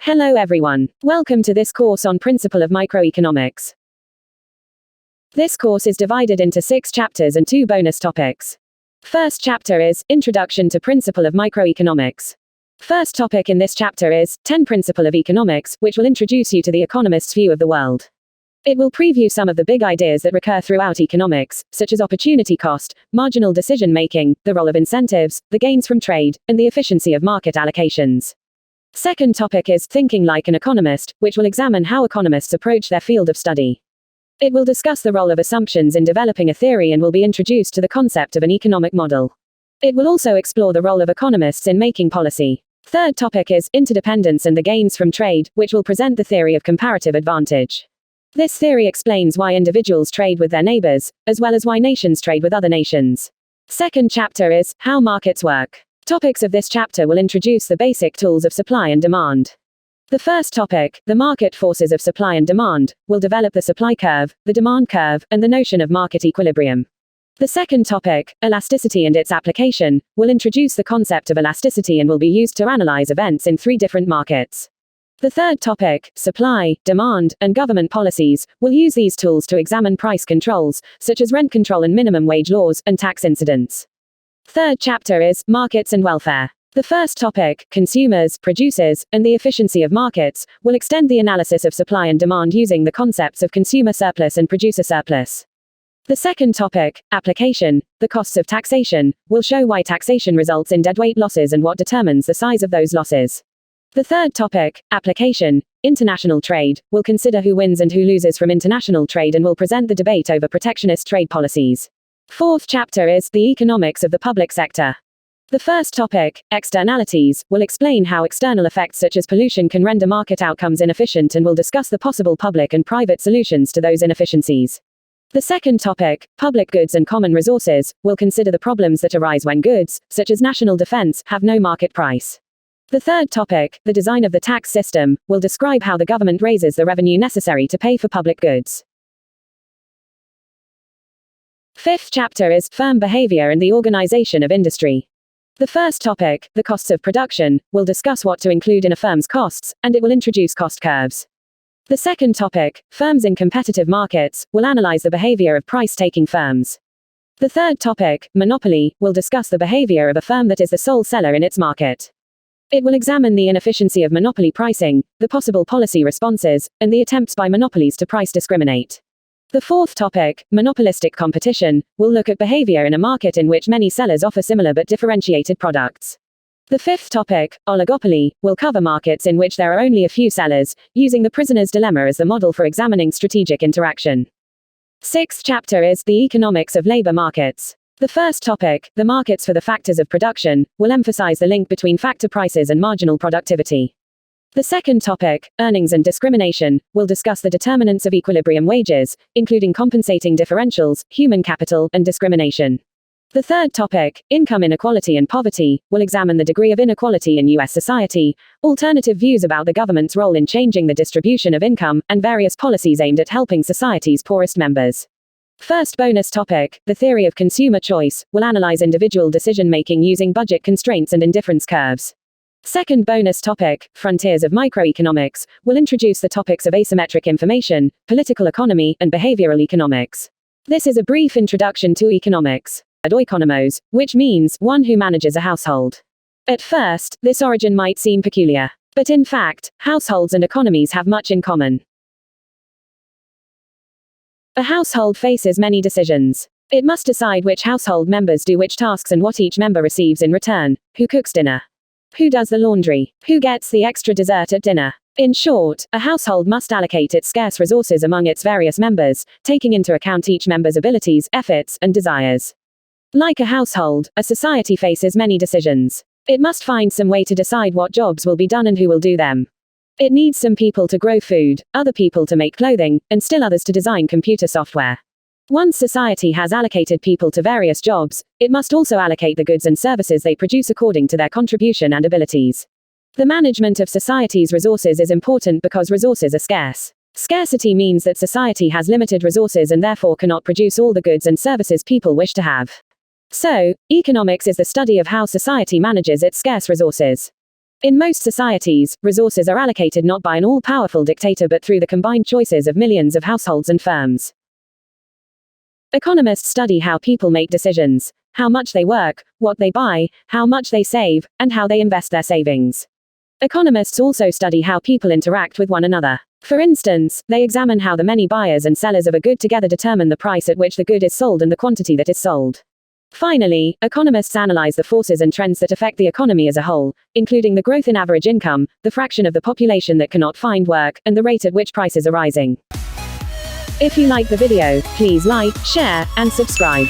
Hello everyone. Welcome to this course on Principle of Microeconomics. This course is divided into 6 chapters and 2 bonus topics. First chapter is Introduction to Principle of Microeconomics. First topic in this chapter is 10 Principle of Economics, which will introduce you to the economist's view of the world. It will preview some of the big ideas that recur throughout economics, such as opportunity cost, marginal decision making, the role of incentives, the gains from trade, and the efficiency of market allocations. Second topic is Thinking like an Economist, which will examine how economists approach their field of study. It will discuss the role of assumptions in developing a theory and will be introduced to the concept of an economic model. It will also explore the role of economists in making policy. Third topic is Interdependence and the gains from trade, which will present the theory of comparative advantage. This theory explains why individuals trade with their neighbors, as well as why nations trade with other nations. Second chapter is How markets work. Topics of this chapter will introduce the basic tools of supply and demand. The first topic, the market forces of supply and demand, will develop the supply curve, the demand curve, and the notion of market equilibrium. The second topic, elasticity and its application, will introduce the concept of elasticity and will be used to analyze events in 3 different markets. The third topic, supply, demand, and government policies, will use these tools to examine price controls, such as rent control and minimum wage laws, and tax incidents. Third chapter is Markets and Welfare. The first topic, consumers, producers, and the efficiency of markets, will extend the analysis of supply and demand using the concepts of consumer surplus and producer surplus. The second topic, application, the costs of taxation, will show why taxation results in deadweight losses and what determines the size of those losses. The third topic, application, international trade, will consider who wins and who loses from international trade and will present the debate over protectionist trade policies. Fourth chapter is The Economics of the Public Sector. The first topic, externalities, will explain how external effects such as pollution can render market outcomes inefficient and will discuss the possible public and private solutions to those inefficiencies. The second topic, public goods and common resources, will consider the problems that arise when goods, such as national defense, have no market price. The third topic, the design of the tax system, will describe how the government raises the revenue necessary to pay for public goods. Fifth chapter is Firm Behavior and the Organization of Industry. The first topic, the costs of production, will discuss what to include in a firm's costs, and it will introduce cost curves. The second topic, Firms in Competitive Markets, will analyze the behavior of price-taking firms. The third topic, Monopoly, will discuss the behavior of a firm that is the sole seller in its market. It will examine the inefficiency of monopoly pricing, the possible policy responses, and the attempts by monopolies to price discriminate. The fourth topic, monopolistic competition, will look at behavior in a market in which many sellers offer similar but differentiated products. The fifth topic, oligopoly, will cover markets in which there are only a few sellers, using the prisoner's dilemma as the model for examining strategic interaction. Sixth chapter is The Economics of Labor Markets. The first topic, the markets for the factors of production, will emphasize the link between factor prices and marginal productivity. The second topic, earnings and discrimination, will discuss the determinants of equilibrium wages, including compensating differentials, human capital, and discrimination. The third topic, income inequality and poverty, will examine the degree of inequality in U.S. society, alternative views about the government's role in changing the distribution of income, and various policies aimed at helping society's poorest members. First bonus topic, the theory of consumer choice, will analyze individual decision-making using budget constraints and indifference curves. Second bonus topic, Frontiers of Microeconomics, will introduce the topics of asymmetric information, political economy, and behavioral economics. This is a brief introduction to economics. Oikonomos, which means one who manages a household. At first, this origin might seem peculiar. But in fact, households and economies have much in common. A household faces many decisions. It must decide which household members do which tasks and what each member receives in return. Who cooks dinner? Who does the laundry? Who gets the extra dessert at dinner? In short, a household must allocate its scarce resources among its various members, taking into account each member's abilities, efforts, and desires. Like a household, a society faces many decisions. It must find some way to decide what jobs will be done and who will do them. It needs some people to grow food, other people to make clothing, and still others to design computer software. Once society has allocated people to various jobs, it must also allocate the goods and services they produce according to their contribution and abilities. The management of society's resources is important because resources are scarce. Scarcity means that society has limited resources and therefore cannot produce all the goods and services people wish to have. So, economics is the study of how society manages its scarce resources. In most societies, resources are allocated not by an all-powerful dictator but through the combined choices of millions of households and firms. Economists study how people make decisions, how much they work, what they buy, how much they save, and how they invest their savings. Economists also study how people interact with one another. For instance, they examine how the many buyers and sellers of a good together determine the price at which the good is sold and the quantity that is sold. Finally, economists analyze the forces and trends that affect the economy as a whole, including the growth in average income, the fraction of the population that cannot find work, and the rate at which prices are rising. If you like the video, please like, share, and subscribe.